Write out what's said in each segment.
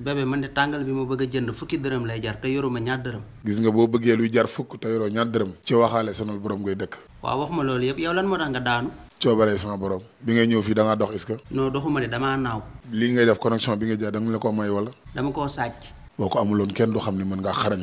bébé man de tàngal bi ma bëgg a jënd fukki dërëm lay jar te yoruma ñaar dërëm. gis nga boo bëggee luy jar fukk te yoroo ñaar dërëm ci waxaale sonal borom ngay dëkk. waaw wax ma loolu yëpp yow lan moo tax nga daanu. coobaree sama borom bi ngay ñëw fii da ngaa dox est-ce que. non doxuma de damaa naaw. lii ngay def connexion bi nga jaay da nga la ko may wala. dama koo sàcc. boo ko amuloon kenn du xam ne mën ngaa xarañ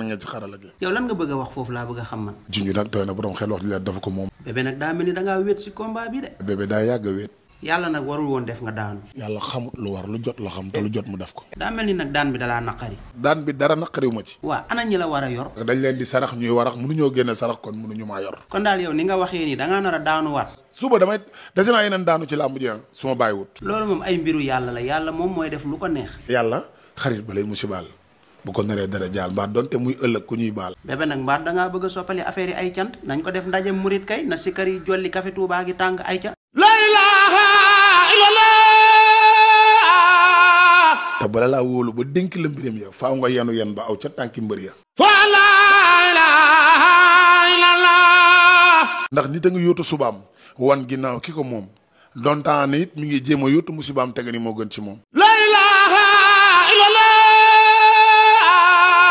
nga ci xarala gi. yow lan nga bëgg a wax foofu laa bëgg a xam man. junj nag doy na borom xel wax li la dafa ko moom. bébé nag daa mel ni dangaa wéet si combat bi de. bébé daa yàgg a wéet. yàlla nag warul woon def nga daanu. yàlla xamut lu war lu jot la xam te lu jot mu def ko. daa mel ni nag daan bi dalaa naqari. daan bi dara naqariw ma ci. waa ana ñi la war a yor. dañ leen di sarax ñuy warax mënuñoo génne sarax kon mënuñu maa yor. kon daal yow ni nga waxee nii dangaa nar a daanuwaat. suba damay dese naa yeneen daanu ci làmb ji su ma bàyyiwut. loolu moom ay mbiru yàlla la yàlla moom mooy def lu ko neex. yàlla xarit ba lay musibaal bu ko naree dara jaal mbaa donte muy ëllëg ku ñuy baal. bébé nag mbaat dangaa bëgg a soppali affaire yi ay cant nañ ko def ndaje murit kay na sikar yi jolli café Touba gi tàng ay ca. la ilaha illallah. te bala laa wóolu ba dénk la mbiram ya faaw nga yenu yen ba aw ca tànki mbër ya. fa la ilaha illallah. ndax nit a ngi yóotu subaam wan ginnaaw ki ko moom dontaan it mi ngi jéem a yóotu musibaam tege ni moo gën ci moom.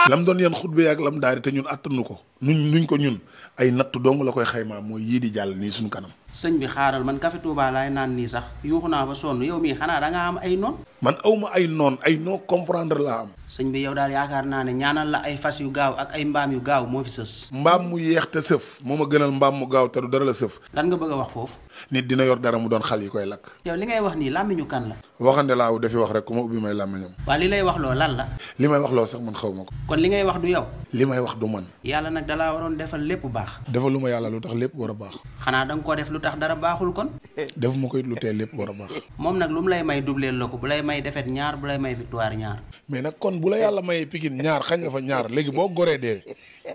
lam doon yan xutbe ak lam daari te ñun attanu ko nuñ ko ñun ay natt dong la koy xaymaa mooy yii di jàll nii suñu kanam. sëñ bi xaaral man café Touba laay naan nii sax yuuxu naa ba sonn yow mii xanaa dangaa am ay noon. man awma ay noon ay noo comprendre laa am. sëñ bi yow daal yaakaar naa ne ñaanal la ay fas yu gaaw ak ay mbaam yu gaaw moo fi sës. mbaam mu yeex te sëf moo ma gënal mbaam mu gaaw te du dara la sëf. lan nga bëgg a wax foofu. nit dina yor dara mu doon xal yi koy lakk. yow li ngay wax nii làmmiñu kan la. waxande laa dafi wax rek ku ma ubbi may làmmiñam. waa li lay wax loo lan la. li may wax loo sax man xaw ma ko. kon li ngay wax du yow. li may wax du man. yàlla nag dalaa waroon defal lépp baax. defal lu ma yàlla lu tax lépp war a baax. xanaa danga ko def lu tax dara baaxul kon. def ma ko it lu tee lépp war a baax. moom nag lu mu lay may doubleel la ko bu lay may defet ñaar bu lay may victoire ñaar. mais nag kon bu la yàlla mayee Pikine ñaar xañ nga fa ñaar léegi boo goree dee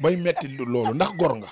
bay metti loolu ndax gor nga.